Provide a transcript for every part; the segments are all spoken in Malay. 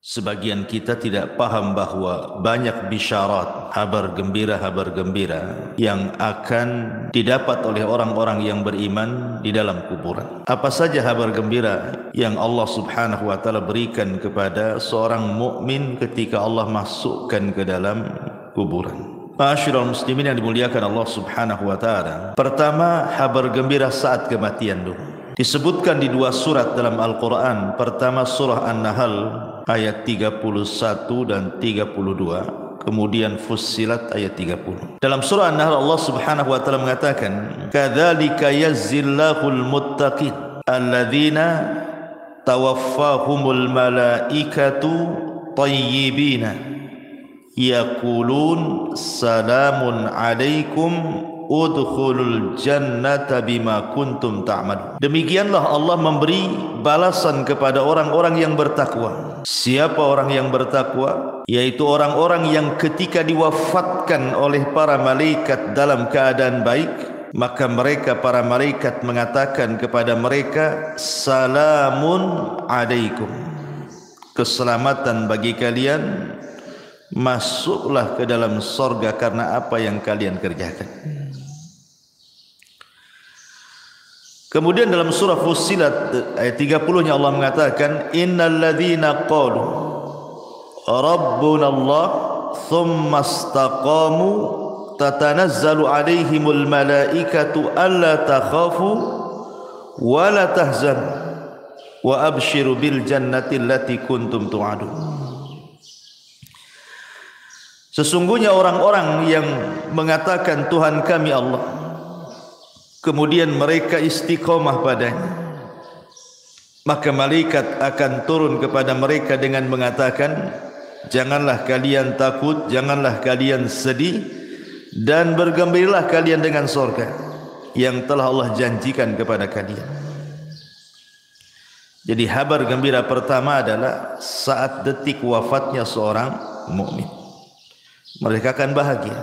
Sebagian kita tidak paham bahawa banyak bisyarat, kabar gembira yang akan didapat oleh orang-orang yang beriman di dalam kuburan. Apa saja kabar gembira yang Allah Subhanahu wa taala berikan kepada seorang mukmin ketika Allah masukkan ke dalam kuburan? Ma'asyiral muslimin yang dimuliakan Allah Subhanahu wa taala. Pertama, kabar gembira saat kematian dulu. Disebutkan di dua surat dalam Al-Quran. Pertama surah An-Nahl ayat 31 dan 32. Kemudian Fussilat ayat 30. Dalam surah An-Nahl Allah Subhanahu wa taala mengatakan, "Kadzalika yazzillahul muttaqin alladzina tawaffahumul malaikatu thayyibina yaqulun salamun alaikum udkhulul jannata bima kuntum ta'malun." Demikianlah Allah memberi balasan kepada orang-orang yang bertakwa. Siapa orang yang bertakwa? Yaitu orang-orang yang ketika diwafatkan oleh para malaikat dalam keadaan baik, maka mereka para malaikat mengatakan kepada mereka, salamun alaikum, keselamatan bagi kalian, masuklah ke dalam sorga karena apa yang kalian kerjakan. Kemudian dalam surah Fussilat ayat 30-nya Allah mengatakan, innal ladzina qalu rabbuna Allah thumma istaqamu tatanazzalu alaihimul malaikatu alla takhafu wa la tahzanu wa abshiru bil jannati allati kuntum tu'adun. Sesungguhnya orang-orang yang mengatakan Tuhan kami Allah, kemudian mereka istiqomah padanya, maka malaikat akan turun kepada mereka dengan mengatakan, janganlah kalian takut, janganlah kalian sedih, dan bergembiralah kalian dengan surga yang telah Allah janjikan kepada kalian. Jadi kabar gembira pertama adalah saat detik wafatnya seorang mukmin, mereka akan bahagia.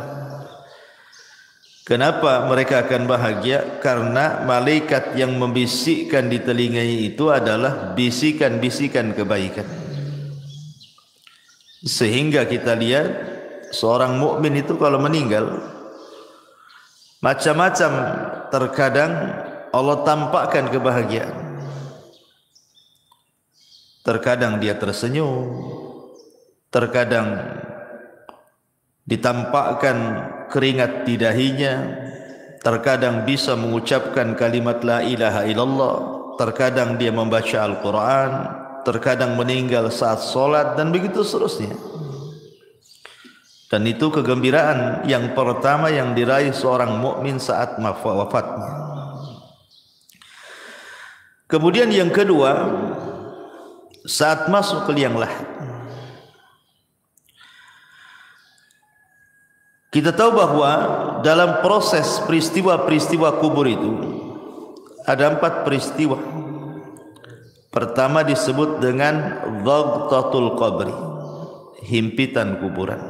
Kenapa mereka akan bahagia? Karena malaikat yang membisikkan di telinganya itu adalah bisikan-bisikan kebaikan. Sehingga kita lihat seorang mukmin itu kalau meninggal, macam-macam terkadang Allah tampakkan kebahagiaan. Terkadang dia tersenyum, terkadang ditampakkan keringat di dahinya, terkadang bisa mengucapkan kalimat la ilaha illallah, terkadang dia membaca Al-Quran, terkadang meninggal saat solat, dan begitu seterusnya. Dan itu kegembiraan yang pertama yang diraih seorang mukmin saat wafatnya. Kemudian yang kedua, saat masuk ke liang lahat. Kita tahu bahwa dalam proses peristiwa-peristiwa kubur itu ada 4 peristiwa. Pertama disebut dengan dhagtatul qabri, himpitan kuburan.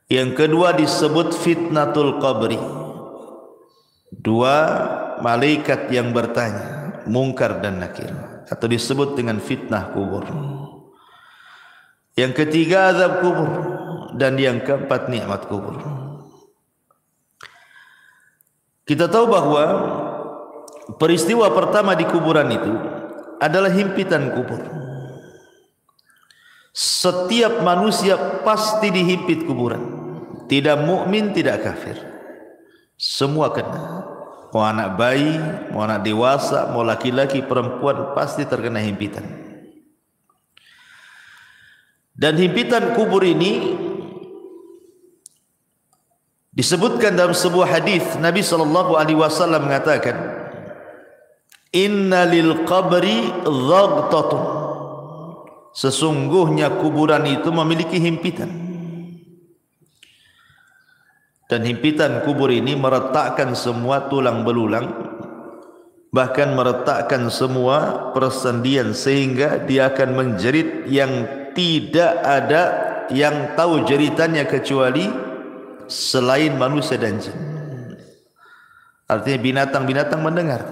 Yang kedua disebut fitnatul qabri, 2 malaikat yang bertanya, Munkar dan Nakir, atau disebut dengan fitnah kubur. Yang ketiga azab kubur, dan yang keempat nikmat kubur. Kita tahu bahwa peristiwa pertama di kuburan itu adalah himpitan kubur. Setiap manusia pasti dihimpit kuburan, tidak mukmin, tidak kafir, semua kena. Mau anak bayi, mau anak dewasa, mau laki-laki, perempuan, pasti terkena himpitan. Dan himpitan kubur ini disebutkan dalam sebuah hadis, Nabi SAW mengatakan, inna lil qabri dhagtatun, sesungguhnya kuburan itu memiliki himpitan. Dan himpitan kubur ini meretakkan semua tulang belulang, bahkan meretakkan semua persendian, sehingga dia akan menjerit yang tidak ada yang tahu jeritannya kecuali selain manusia dan jin. Artinya binatang-binatang mendengar.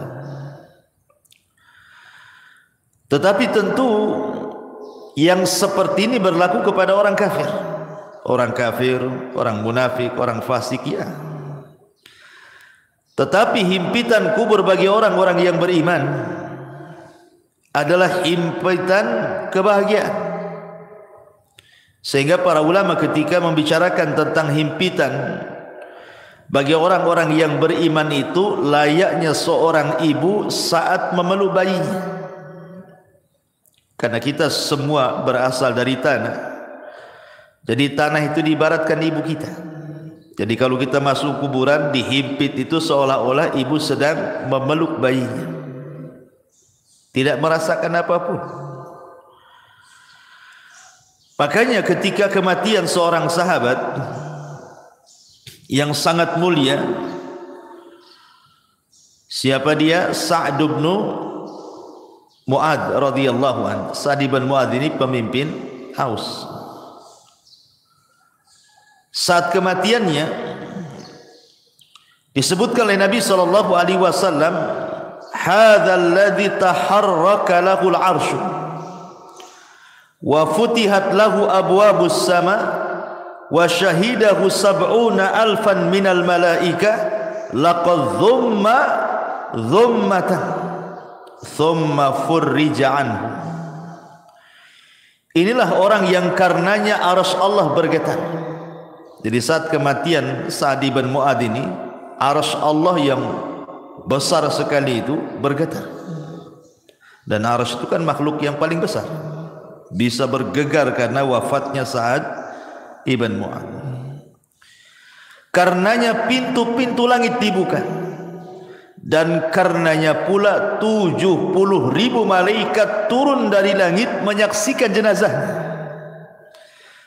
Tetapi tentu yang seperti ini berlaku kepada orang kafir. Orang kafir, orang munafik, orang fasik, ya. Tetapi himpitan kubur bagi orang-orang yang beriman adalah himpitan kebahagiaan. Sehingga para ulama ketika membicarakan tentang himpitan bagi orang-orang yang beriman itu, layaknya seorang ibu saat memeluk bayinya. Karena kita semua berasal dari tanah. Jadi tanah itu diibaratkan ibu kita. Jadi kalau kita masuk kuburan, dihimpit itu seolah-olah ibu sedang memeluk bayinya, tidak merasakan apapun. Makanya ketika kematian seorang sahabat yang sangat mulia, siapa dia? Sa'd bin Mu'adz radhiyallahu anhu. Sa'd bin Mu'adz ini pemimpin Aus. Saat kematiannya disebutkan oleh Nabi sallallahu alaihi wasallam, hadzal ladzi taharraka lahul 'arsy wa futihat lahu abwabus sama wa syahidahu 70,000 minal malaika laqad dhummatan thumma furrija anhu. Inilah orang yang karenanya arsy Allah bergetar. Jadi saat kematian Sa'd bin Mu'adz ini, arsy Allah yang besar sekali itu bergetar. Dan arsy itu kan makhluk yang paling besar, bisa bergegar karena wafatnya Sa'd ibn Mu'adz. Karenanya pintu-pintu langit dibuka, dan karenanya pula 70,000 malaikat turun dari langit menyaksikan jenazahnya.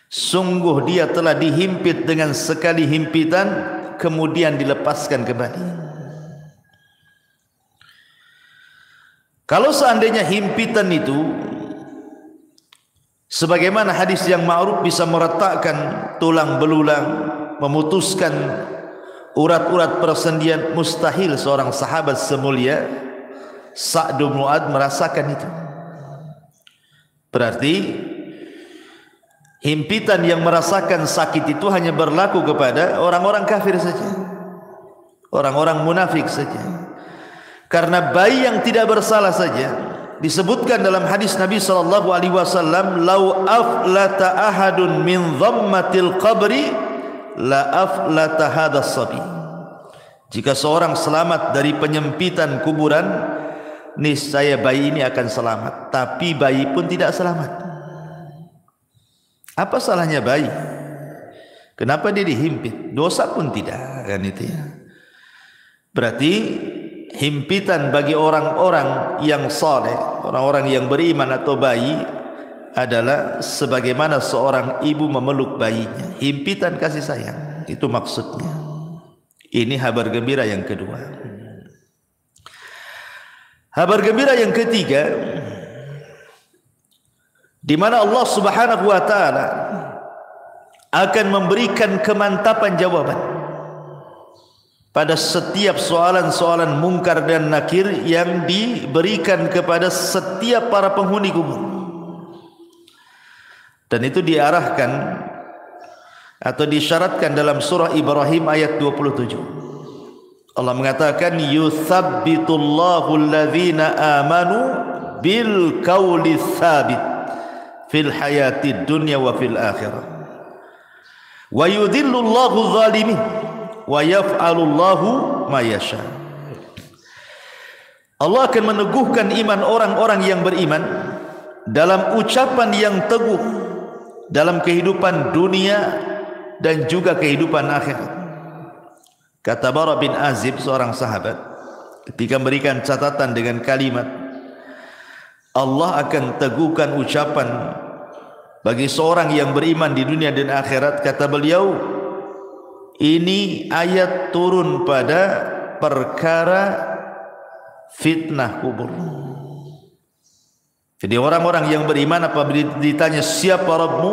Sungguh dia telah dihimpit dengan sekali himpitan, kemudian dilepaskan kembali. Kalau seandainya himpitan itu sebagaimana hadis yang ma'ruf bisa meretakkan tulang belulang, memutuskan urat-urat persendian, mustahil seorang sahabat semulia Sa'd bin Mu'adz merasakan itu. Berarti himpitan yang merasakan sakit itu hanya berlaku kepada orang-orang kafir saja, orang-orang munafik saja. Karena bayi yang tidak bersalah saja disebutkan dalam hadis Nabi sallallahu alaihi wasallam, "Lau aflata ahadun min dhammatil qabri la aflata hadas sabi." Jika seorang selamat dari penyempitan kuburan, niscaya bayi ini akan selamat. Tapi bayi pun tidak selamat. Apa salahnya bayi? Kenapa dia dihimpit? Dosa pun tidak, kan itu ya. Berarti himpitan bagi orang-orang yang saleh, orang-orang yang beriman atau bayi adalah sebagaimana seorang ibu memeluk bayinya. Himpitan kasih sayang, itu maksudnya. Ini kabar gembira yang kedua. Kabar gembira yang ketiga, di mana Allah Subhanahu wa taala akan memberikan kemantapan jawaban pada setiap soalan-soalan mungkar dan nakir yang diberikan kepada setiap para penghuni kubur. Dan itu diarahkan atau disyaratkan dalam surah Ibrahim ayat 27. Allah mengatakan, yuthabbitullahu alladhina amanu bil qawli tsabit fil hayatid dunya wa fil akhirah wa yudhillullahu zalimin wa yaf'alullahu ma yasha. Allah akan meneguhkan iman orang-orang yang beriman dalam ucapan yang teguh dalam kehidupan dunia dan juga kehidupan akhirat. Kata Bara bin Azib, seorang sahabat, ketika memberikan catatan dengan kalimat, Allah akan teguhkan ucapan bagi seorang yang beriman di dunia dan akhirat. Kata beliau, ini ayat turun pada perkara fitnah kubur. Jadi orang-orang yang beriman apabila ditanya siapa Rabbmu,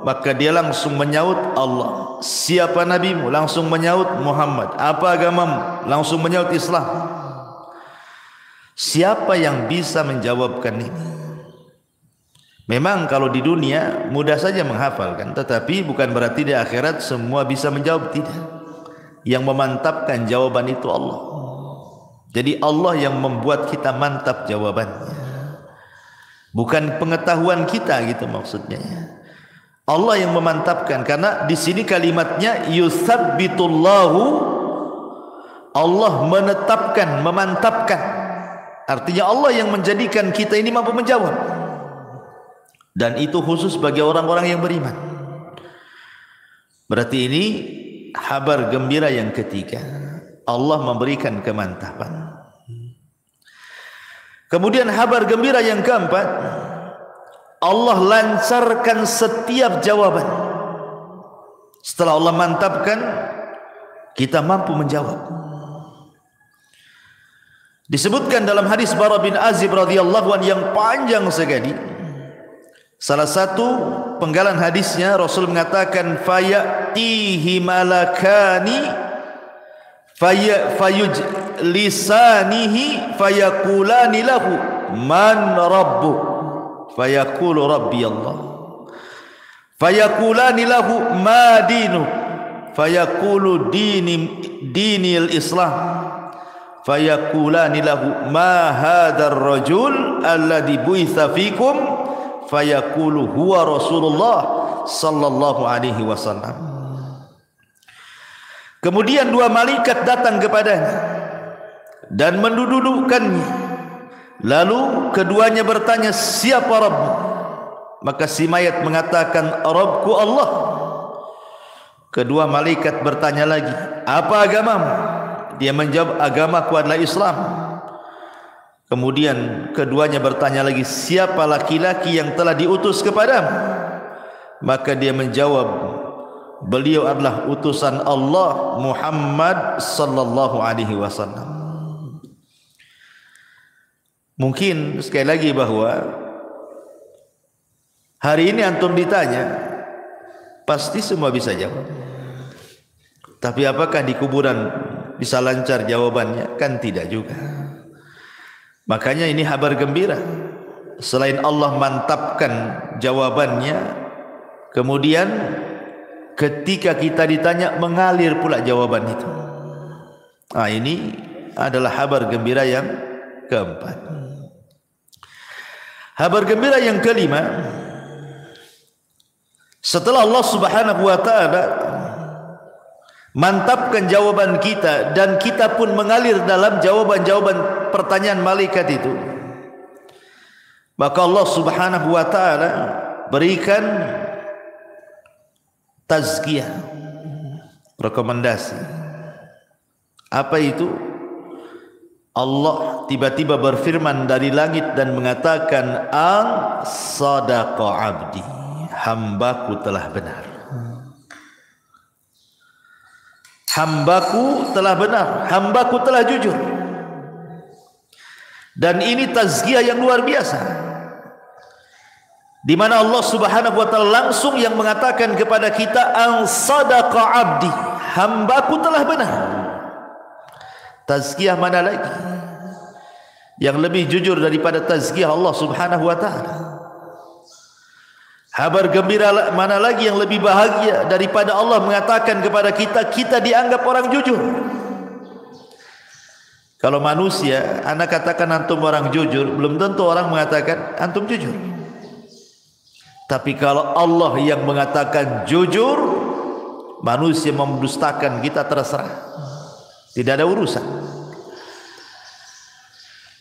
maka dia langsung menyaut Allah. Siapa nabimu? Langsung menyaut Muhammad. Apa agamamu? Langsung menyaut Islam. Siapa yang bisa menjawabkan ini? Memang kalau di dunia mudah saja menghafalkan, tetapi bukan berarti di akhirat semua bisa menjawab, tidak. Yang memantapkan jawaban itu Allah. Jadi Allah yang membuat kita mantap jawabannya, bukan pengetahuan kita, gitu maksudnya. Allah yang memantapkan, karena di sini kalimatnya yusabbitullahu, Allah menetapkan, memantapkan. Artinya Allah yang menjadikan kita ini mampu menjawab. Dan itu khusus bagi orang-orang yang beriman. Berarti ini kabar gembira yang ketiga, Allah memberikan kemantapan. Kemudian kabar gembira yang keempat, Allah lancarkan setiap jawaban. Setelah Allah mantapkan, kita mampu menjawab. Disebutkan dalam hadis Bara bin Azib radhiyallahu anhu yang panjang sekali. Salah satu penggalan hadisnya, Rasul mengatakan, fayatihi malakani fayujlisanihi fayakulani lahu man rabbuk, fayaqulu rabbi Allah, fayakulani lahu ma dinuk, fayaqulu dinil Islam, fayakulani lahu ma hadzal rajul alladhi bu'itsa fikum, fayaqulu huwa Rasulullah sallallahu alaihi wasallam. Kemudian dua malaikat datang kepadanya dan mendudukkannya. Lalu keduanya bertanya, siapa Rabb? Maka si mayat mengatakan, Rabbku Allah. Kedua malaikat bertanya lagi, apa agamamu? Dia menjawab, agamaku adalah Islam. Kemudian keduanya bertanya lagi, siapa laki-laki yang telah diutus kepadamu? Maka dia menjawab, beliau adalah utusan Allah Muhammad sallallahu alaihi wasallam. Mungkin sekali lagi bahwa hari ini antum ditanya, pasti semua bisa jawab. Tapi apakah di kuburan bisa lancar jawabannya? Kan tidak juga. Makanya ini kabar gembira. Selain Allah mantapkan jawabannya, kemudian ketika kita ditanya mengalir pula jawaban itu. Ini adalah kabar gembira yang keempat. Kabar gembira yang kelima, setelah Allah Subhanahu wa taala mantapkan jawaban kita dan kita pun mengalir dalam jawaban-jawaban pertanyaan malaikat itu, maka Allah Subhanahu wa taala berikan tazkiyah, rekomendasi. Apa itu? Allah tiba-tiba berfirman dari langit dan mengatakan, ang sadaqa abdi, hambaku telah benar. Hambaku telah benar, hambaku telah jujur. Dan ini tazkiyah yang luar biasa, di mana Allah Subhanahu wa taala langsung yang mengatakan kepada kita, ang sadaqa abdi, hambaku telah benar. Tazkiyah mana lagi yang lebih jujur daripada tazkiyah Allah Subhanahu wa taala? Kabar gembira mana lagi yang lebih bahagia daripada Allah mengatakan kepada kita, kita dianggap orang jujur. Kalau manusia, anak katakan antum orang jujur, belum tentu orang mengatakan antum jujur. Tapi kalau Allah yang mengatakan jujur, manusia mendustakan kita terserah, tidak ada urusan.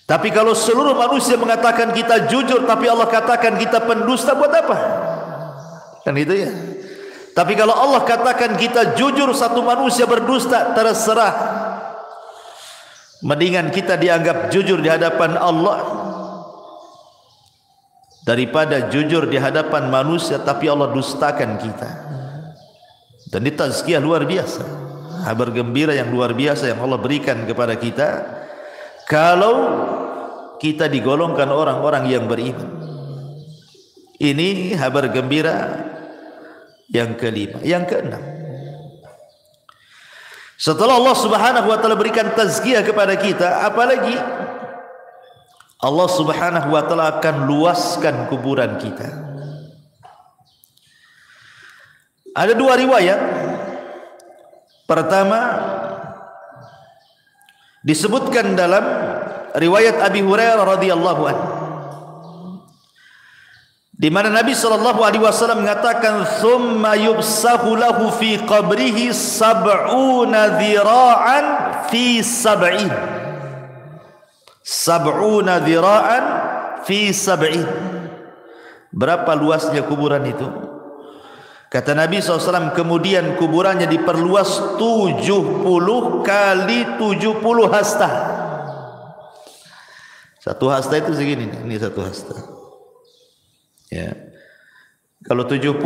Tapi kalau seluruh manusia mengatakan kita jujur, tapi Allah katakan kita pendusta, buat apa? Kan itu ya. Tapi kalau Allah katakan kita jujur, satu manusia berdusta, terserah. Mendingan kita dianggap jujur di hadapan Allah daripada jujur di hadapan manusia tapi Allah dustakan kita. Dan ini tazkiyah luar biasa, kabar gembira yang luar biasa yang Allah berikan kepada kita kalau kita digolongkan orang-orang yang beriman. Ini kabar gembira yang kelima. Yang keenam, setelah Allah Subhanahu wa taala berikan tazkiyah kepada kita, apalagi Allah Subhanahu wa taala akan luaskan kuburan kita. Ada dua riwayat. Pertama, disebutkan dalam riwayat Abi Hurairah radhiyallahu anhu, di mana Nabi sallallahu alaihi wasallam mengatakan, "Tsumma yubsahu lahu fi qabrihi sab'una dhira'an fi sab'in." Sab'una dhira'an fi sab'in. Berapa luasnya kuburan itu? Kata Nabi SAW, kemudian kuburannya diperluas 70 kali 70 hasta. Satu hasta itu segini, ini satu hasta. Ya. Kalau 70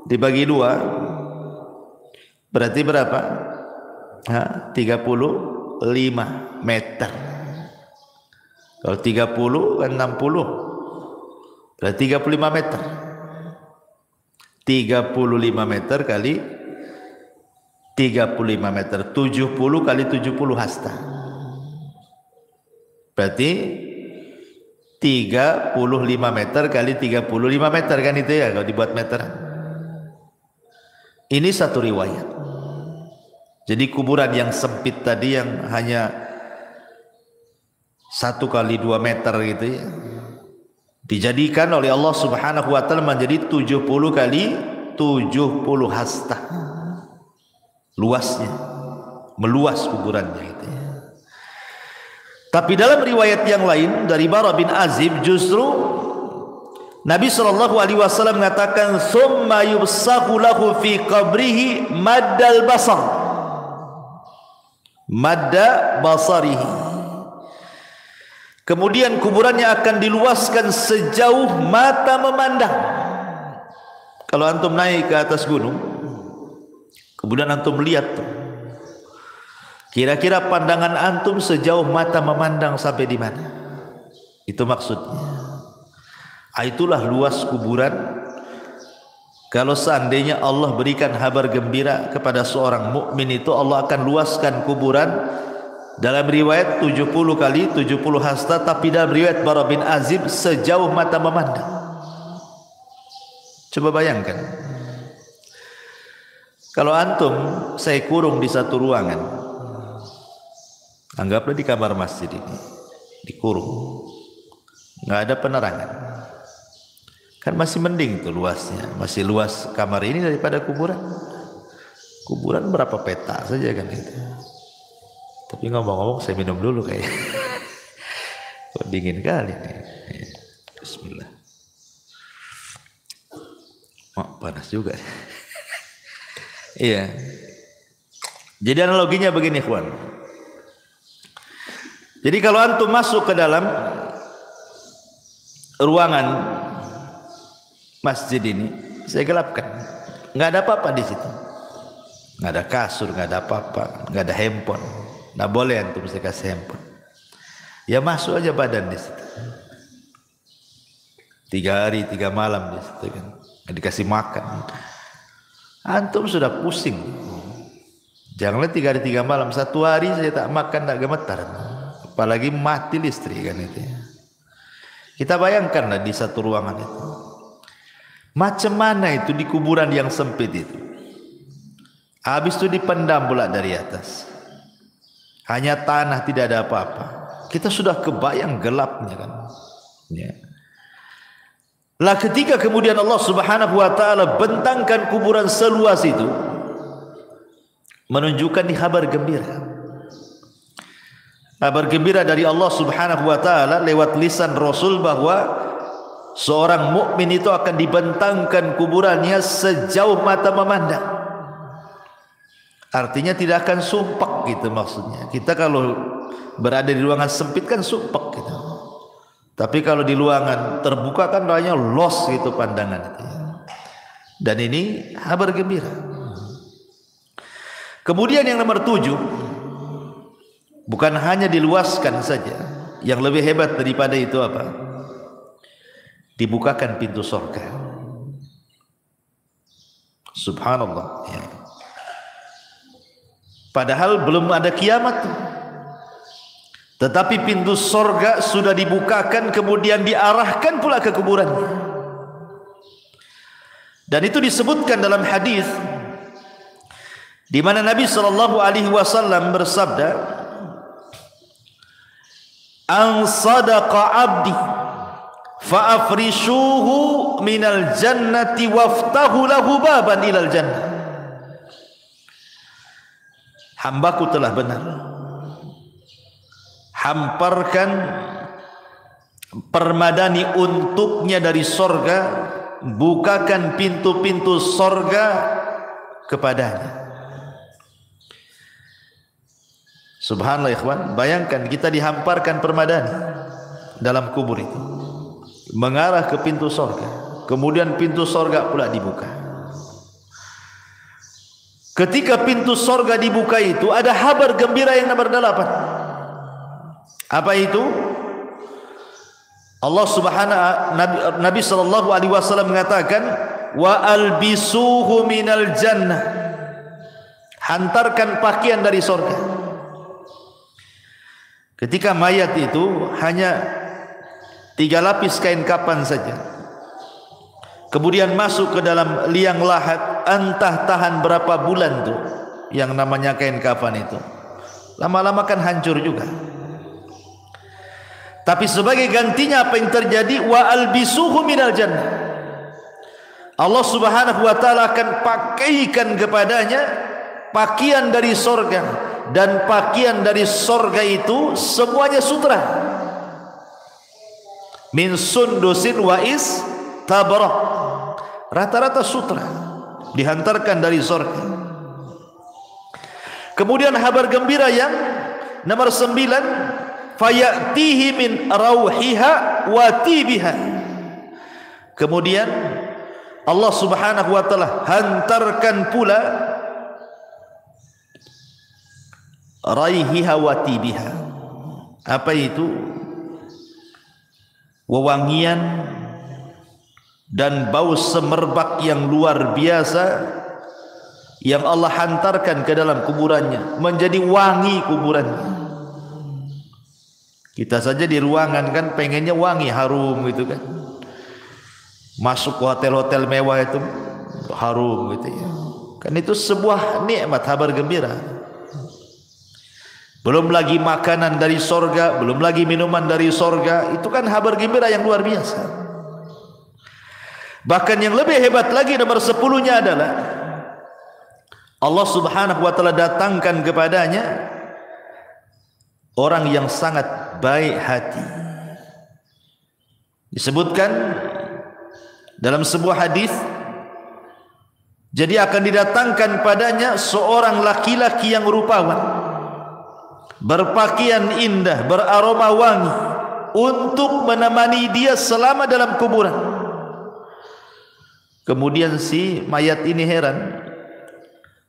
dibagi 2 berarti berapa? 35 meter. Kalau 30 kan 60. Berarti 35 meter. 35 meter kali 35 meter, 70 kali 70 hasta. Berarti 35 meter kali 35 meter kan itu ya kalau dibuat meter. Ini satu riwayat. Jadi kuburan yang sempit tadi yang hanya 1 kali 2 meter gitu ya, dijadikan oleh Allah Subhanahu wa taala menjadi 70 kali 70 hasta. Luasnya, meluas kuburannya itu ya. Tapi dalam riwayat yang lain dari Bara bin Azib, justru Nabi sallallahu alaihi wasallam mengatakan, "Tsumma yubsahu lahu fi qabrihi maddal basar." Madda basarihi. Kemudian kuburannya akan diluaskan sejauh mata memandang. Kalau antum naik ke atas gunung, kemudian antum lihat tuh, kira-kira pandangan antum sejauh mata memandang sampai di mana? Itu maksudnya. Itulah luas kuburan. Kalau seandainya Allah berikan kabar gembira kepada seorang mukmin, itu Allah akan luaskan kuburan. Dalam riwayat 70 kali 70 hasta, tapi dalam riwayat Bara bin Azib sejauh mata memandang. Coba bayangkan, kalau antum saya kurung di satu ruangan, anggaplah di kamar masjid ini, dikurung, nggak ada penerangan, kan masih mending tuh luasnya, masih luas kamar ini daripada kuburan. Kuburan berapa peta saja kan itu. Tapi ngomong-ngomong saya minum dulu kayak kok dingin kali nih. Bismillah. Oh, panas juga. Iya. Jadi analoginya begini, kawan. Jadi kalau antum masuk ke dalam ruangan masjid ini, saya gelapkan, nggak ada apa-apa di situ, nggak ada kasur, nggak ada apa-apa, nggak ada handphone. Nah boleh antum saya kasih handphone, ya masuk aja badan di situ. 3 hari 3 malam di situ kan, nggak dikasih makan, antum sudah pusing. Janganlah 3 hari 3 malam, 1 hari saya tak makan tak gemetar, apalagi mati listrik kan itu. Kita bayangkanlah di satu ruangan itu, macam mana itu di kuburan yang sempit itu. Habis itu dipendam pula dari atas. Hanya tanah, tidak ada apa-apa. Kita sudah kebayang gelapnya kan. Ya. Lah ketika kemudian Allah Subhanahu wa taala bentangkan kuburan seluas itu, menunjukkan di kabar gembira. Kabar gembira dari Allah Subhanahu wa taala lewat lisan Rasul bahwa seorang mukmin itu akan dibentangkan kuburannya sejauh mata memandang. Artinya tidak akan sumpek gitu maksudnya. Kita kalau berada di ruangan sempit kan sumpek gitu. Tapi kalau di ruangan terbuka kan rasanya los gitu pandangan itu. Dan ini kabar gembira. Kemudian yang nomor 7, bukan hanya diluaskan saja, yang lebih hebat daripada itu apa? Dibukakan pintu surga. Subhanallah ya. Padahal belum ada kiamat. Tetapi pintu sorga sudah dibukakan, kemudian diarahkan pula ke kuburannya. Dan itu disebutkan dalam hadis di mana Nabi SAW bersabda, "An sadaqa 'abdi fa afrishuhu minal jannati waftahu lahu baban ilal jannah." Hambaku telah benar, hamparkan permadani untuknya dari sorga, bukakan pintu-pintu sorga kepadanya. Subhanallah ikhwan, bayangkan kita dihamparkan permadani dalam kubur itu, mengarah ke pintu sorga, kemudian pintu sorga pula dibuka. Ketika pintu sorga dibuka itu, ada kabar gembira yang nomor 8. Apa itu? Allah Nabi sallallahu alaihi wasallam mengatakan, wa albisuhu minal jannah, hantarkan pakaian dari sorga. Ketika mayat itu hanya 3 lapis kain kafan saja, kemudian masuk ke dalam liang lahat, entah tahan berapa bulan tuh yang namanya kain kafan itu, lama-lama kan hancur juga. Tapi sebagai gantinya apa yang terjadi? Wa albisuhu minal jannah, Allah subhanahu wa ta'ala akan pakaikan kepadanya pakaian dari sorga. Dan pakaian dari sorga itu semuanya sutra, min sundusin wa istabraq, rata-rata sutra dihantarkan dari sorga. Kemudian kabar gembira yang nomor 9, fayatihi min rauhiha wa tibiha. Kemudian Allah subhanahu wa ta'ala hantarkan pula raihiha wa tibiha. Apa itu? Wewangian dan bau semerbak yang luar biasa yang Allah hantarkan ke dalam kuburannya, menjadi wangi kuburannya. Kita saja di ruangan kan pengennya wangi, harum gitu kan. Masuk ke hotel-hotel mewah itu harum gitu ya. Kan itu sebuah nikmat, kabar gembira. Belum lagi makanan dari sorga, belum lagi minuman dari sorga. Itu kan kabar gembira yang luar biasa. Bahkan yang lebih hebat lagi, nomor 10-nya adalah Allah subhanahu wa ta'ala datangkan kepadanya orang yang sangat baik hati. Disebutkan dalam sebuah hadis, jadi akan didatangkan padanya seorang laki-laki yang rupawan, berpakaian indah, beraroma wangi, untuk menemani dia selama dalam kuburan. Kemudian si mayat ini heran,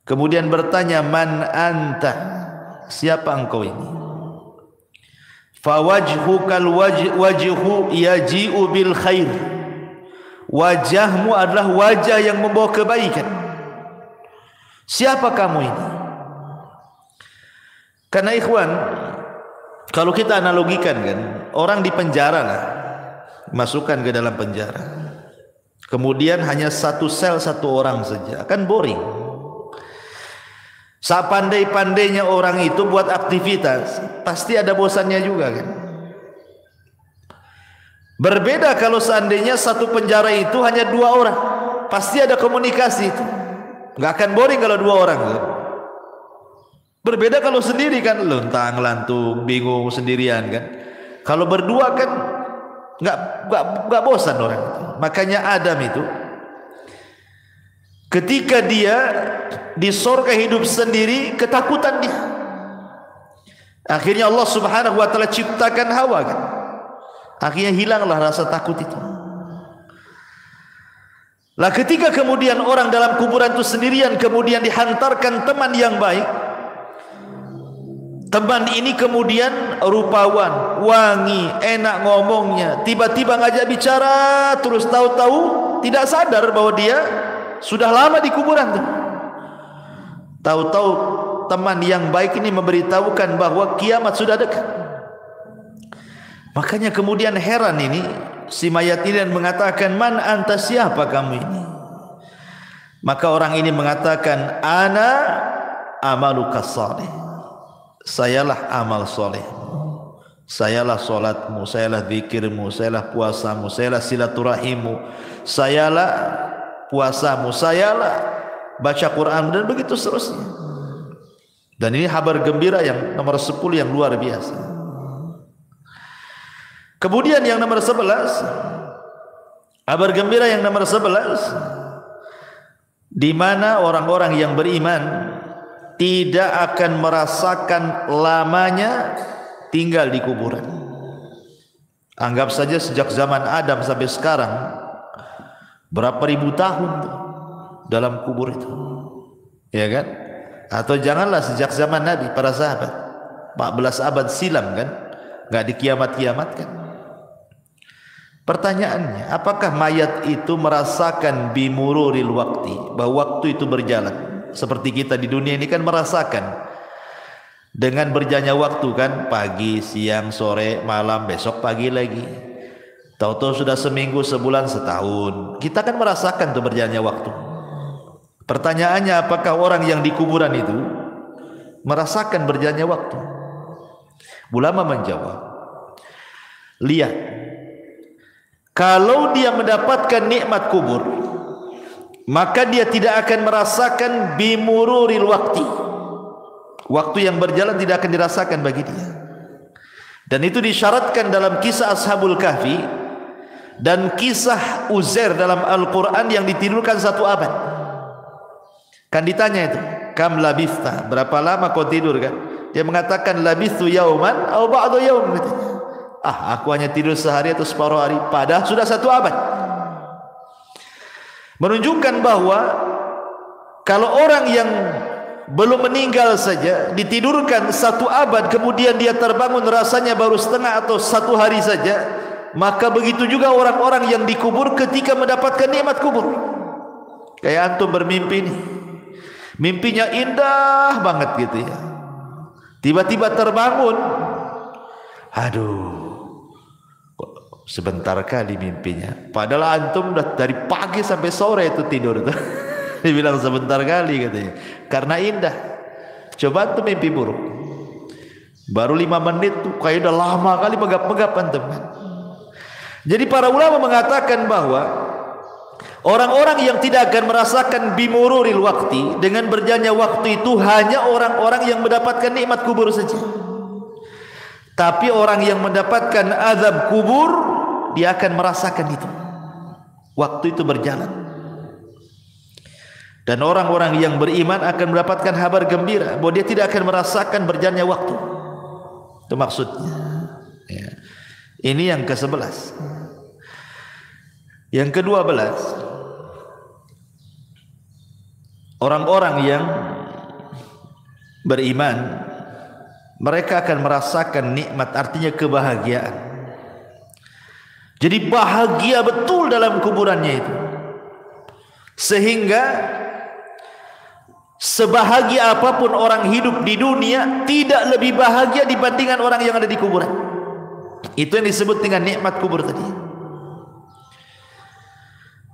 kemudian bertanya, man anta, siapa engkau ini? Fawajhukal wajhu yaji'u bil khair, wajahmu adalah wajah yang membawa kebaikan. Siapa kamu ini? Karena ikhwan, kalau kita analogikan kan, orang di penjara lah, masukkan ke dalam penjara, kemudian hanya satu sel, satu orang saja, kan boring. Sepandai-pandainya orang itu buat aktivitas, pasti ada bosannya juga kan. Berbeda kalau seandainya satu penjara itu hanya 2 orang, pasti ada komunikasi itu, nggak akan boring kalau 2 orang kan? Berbeda kalau sendiri kan, lontang lantung, bingung sendirian kan. Kalau berdua kan nggak bosan orang itu. Makanya Adam itu ketika dia di sorga hidup sendiri, ketakutan dia. Akhirnya Allah subhanahu wa ta'ala ciptakan Hawa kan. Akhirnya hilanglah rasa takut itu. Lah ketika kemudian orang dalam kuburan itu sendirian, kemudian dihantarkan teman yang baik. Teman ini kemudian rupawan, wangi, enak ngomongnya, tiba-tiba ngajak bicara, terus tahu-tahu tidak sadar bahwa dia sudah lama di kuburan tuh. Tahu-tahu teman yang baik ini memberitahukan bahwa kiamat sudah dekat. Makanya kemudian heran ini si mayat ini dan mengatakan, "Man anta, siapa kamu ini?" Maka orang ini mengatakan, "Ana amaluka salih." Sayalah amal solehmu, sayalah solatmu, sayalah zikirmu, sayalah puasamu, sayalah silaturahimmu, sayalah puasamu, sayalah baca Quran, dan begitu seterusnya. Dan ini kabar gembira yang nomor 10 yang luar biasa. Kemudian yang nomor 11, kabar gembira yang nomor 11, di mana orang-orang yang beriman tidak akan merasakan lamanya tinggal di kuburan. Anggap saja sejak zaman Adam sampai sekarang, berapa ribu tahun dalam kubur itu, ya kan? Atau janganlah sejak zaman Nabi, para sahabat 14 abad silam kan, nggak dikiamat-kiamatkan. Pertanyaannya, apakah mayat itu merasakan bimururil wakti, bahwa waktu itu berjalan seperti kita di dunia ini kan merasakan dengan berjalannya waktu kan, pagi, siang, sore, malam, besok pagi lagi, tahu-tahu sudah seminggu, sebulan, setahun. Kita kan merasakan tuh berjalannya waktu. Pertanyaannya, apakah orang yang di kuburan itu merasakan berjalannya waktu? Ulama menjawab, lihat, kalau dia mendapatkan nikmat kubur, maka dia tidak akan merasakan bimururil waktu. Waktu yang berjalan tidak akan dirasakan bagi dia. Dan itu disyaratkan dalam kisah Ashabul Kahfi dan kisah Uzair dalam Al-Quran yang ditidurkan 1 abad. Kan ditanya itu, kam labista, berapa lama kau tidur kan? Dia mengatakan labistu yauman atau ba'du yaum. Aku hanya tidur sehari atau separuh hari, padahal sudah 1 abad. Menunjukkan bahwa kalau orang yang belum meninggal saja ditidurkan 1 abad, kemudian dia terbangun rasanya baru setengah atau 1 hari saja, maka begitu juga orang-orang yang dikubur ketika mendapatkan nikmat kubur. Kayak antum bermimpi nih, mimpinya indah banget gitu ya, tiba-tiba terbangun, aduh, sebentar kali mimpinya, padahal antum udah dari pagi sampai sore itu tidur tuh. Dibilang sebentar kali katanya, karena indah. Coba antum mimpi buruk, baru 5 menit tuh kayak udah lama kali megap-megap antum. Jadi para ulama mengatakan bahwa orang-orang yang tidak akan merasakan bimururil waktu, dengan berjalannya waktu itu, hanya orang-orang yang mendapatkan nikmat kubur saja. Tapi orang yang mendapatkan azab kubur, dia akan merasakan itu, waktu itu berjalan. Dan orang-orang yang beriman akan mendapatkan kabar gembira bahwa dia tidak akan merasakan berjalannya waktu. Itu maksudnya ya. Ini yang ke-11. Yang ke-12, orang-orang yang beriman, mereka akan merasakan nikmat, artinya kebahagiaan. Jadi bahagia betul dalam kuburannya itu, sehingga sebahagia apapun orang hidup di dunia, tidak lebih bahagia dibandingkan orang yang ada di kuburan. Itu yang disebut dengan nikmat kubur tadi.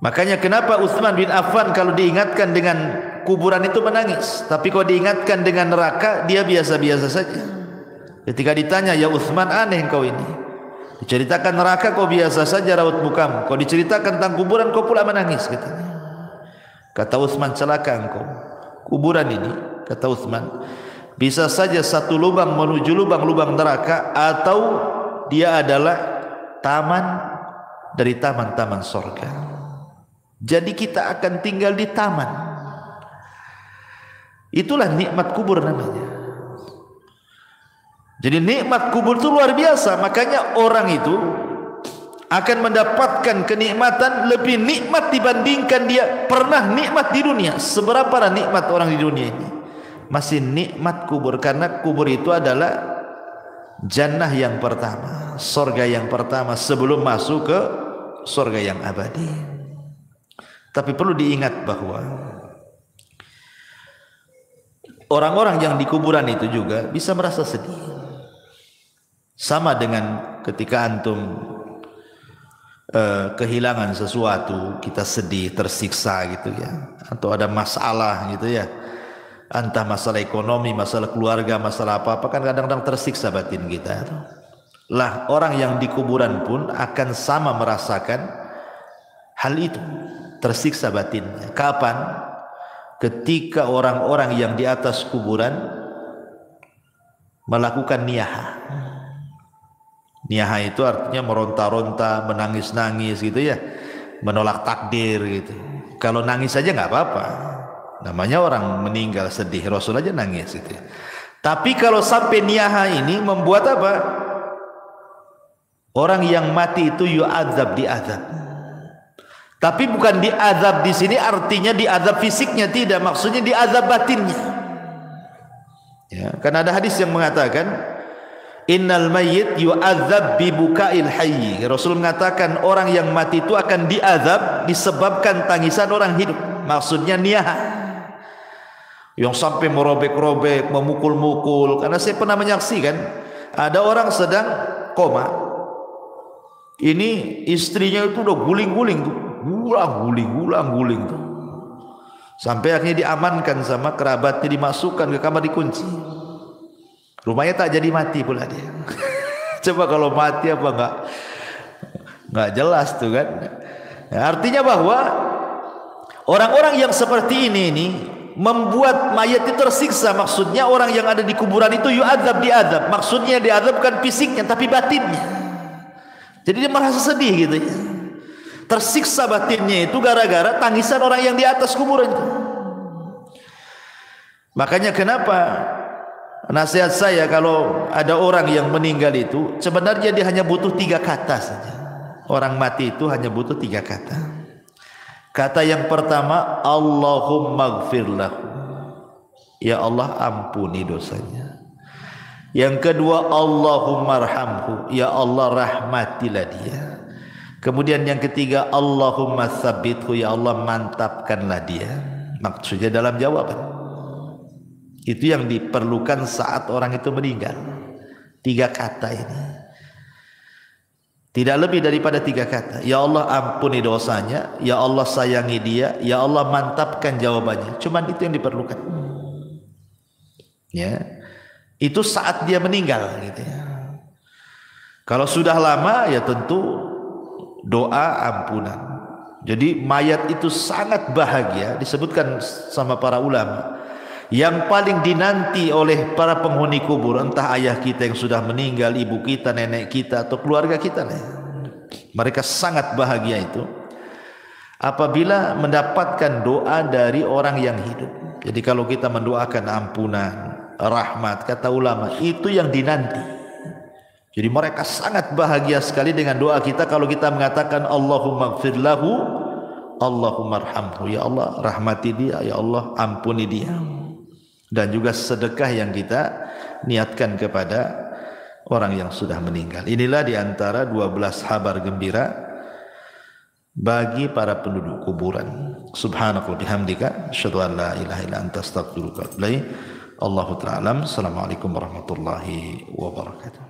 Makanya kenapa Utsman bin Affan kalau diingatkan dengan kuburan itu menangis, tapi kalau diingatkan dengan neraka dia biasa-biasa saja. Ketika ditanya, ya Utsman, aneh kau ini, diceritakan neraka kau biasa saja raut mukamu, kau diceritakan tentang kuburan kau pula menangis katanya. Kata Utsman, celaka engkau, kuburan ini, kata Utsman, bisa saja 1 lubang menuju lubang-lubang neraka, atau dia adalah taman dari taman-taman surga. Jadi kita akan tinggal di taman. Itulah nikmat kubur namanya. Jadi nikmat kubur itu luar biasa. Makanya orang itu akan mendapatkan kenikmatan lebih nikmat dibandingkan dia pernah nikmat di dunia. Seberapa nikmat orang di dunia ini, masih nikmat kubur, karena kubur itu adalah jannah yang pertama, surga yang pertama sebelum masuk ke surga yang abadi. Tapi perlu diingat bahwa orang-orang yang di kuburan itu juga bisa merasa sedih. Sama dengan ketika antum kehilangan sesuatu, kita sedih, tersiksa gitu ya, atau ada masalah gitu ya, entah masalah ekonomi, masalah keluarga, masalah apa-apa, kan kadang-kadang tersiksa batin kita. Lah orang yang di kuburan pun akan sama merasakan hal itu, tersiksa batinnya. Kapan? Ketika orang-orang yang di atas kuburan melakukan niyaha. Niyaha itu artinya meronta-ronta, menangis-nangis gitu ya, menolak takdir gitu. Kalau nangis saja nggak apa-apa, namanya orang meninggal sedih, Rasul aja nangis gitu ya. Tapi kalau sampai niyaha ini membuat apa? Orang yang mati itu yu'adzab, diazab. Tapi bukan diazab di sini artinya diazab fisiknya, tidak, maksudnya diazab batinnya. Ya, karena ada hadis yang mengatakan innal mayyit yu'adzab bi buka'il hayy. Rasul mengatakan orang yang mati itu akan diazab disebabkan tangisan orang hidup. Maksudnya niyaha. Yang sampai merobek-robek, memukul-mukul. Karena saya pernah menyaksikan ada orang sedang koma. Ini istrinya itu udah guling-guling tuh, guling tuh. Sampai akhirnya diamankan sama kerabatnya, dimasukkan ke kamar, dikunci. Rumahnya tak jadi mati pula dia. Coba kalau mati apa nggak jelas tuh kan. Nah, artinya bahwa orang-orang yang seperti ini membuat mayat itu tersiksa. Maksudnya orang yang ada di kuburan itu yu'adzab, diazab. Maksudnya diazab bukan fisiknya tapi batinnya. Jadi dia merasa sedih gitu ya. Tersiksa batinnya itu gara-gara tangisan orang yang di atas kuburan itu. Makanya kenapa nasihat saya kalau ada orang yang meninggal itu, sebenarnya dia hanya butuh 3 kata saja. Orang mati itu hanya butuh 3 kata. Kata yang pertama, Allahumma gfir lahu. Ya Allah, ampuni dosanya. Yang kedua, Allahumma arhamhu. Ya Allah, rahmatilah dia. Kemudian yang ketiga, Allahumma tsabbithu. Ya Allah, mantapkanlah dia. Maksudnya dalam jawaban. Itu yang diperlukan saat orang itu meninggal. 3 kata ini. Tidak lebih daripada 3 kata. Ya Allah, ampuni dosanya. Ya Allah, sayangi dia. Ya Allah, mantapkan jawabannya. Cuman itu yang diperlukan. Ya. Itu saat dia meninggal gitu ya. Kalau sudah lama ya tentu doa ampunan. Jadi mayat itu sangat bahagia, disebutkan sama para ulama. Yang paling dinanti oleh para penghuni kubur, entah ayah kita yang sudah meninggal, ibu kita, nenek kita, atau keluarga kita, mereka sangat bahagia itu apabila mendapatkan doa dari orang yang hidup. Jadi kalau kita mendoakan ampunan, rahmat, kata ulama, itu yang dinanti. Jadi mereka sangat bahagia sekali dengan doa kita kalau kita mengatakan Allahumma gfir lahu, Allahumma arhamhu. Ya Allah, rahmati dia. Ya Allah, ampuni dia. Dan juga sedekah yang kita niatkan kepada orang yang sudah meninggal. Inilah diantara 12 kabar gembira bagi para penduduk kuburan. Subhanakallahumma bihamdika asyhadu an la ilaha illa anta astaghfiruka wa atubu ilaik. Allahu ta'ala alam. Assalamualaikum warahmatullahi wabarakatuh.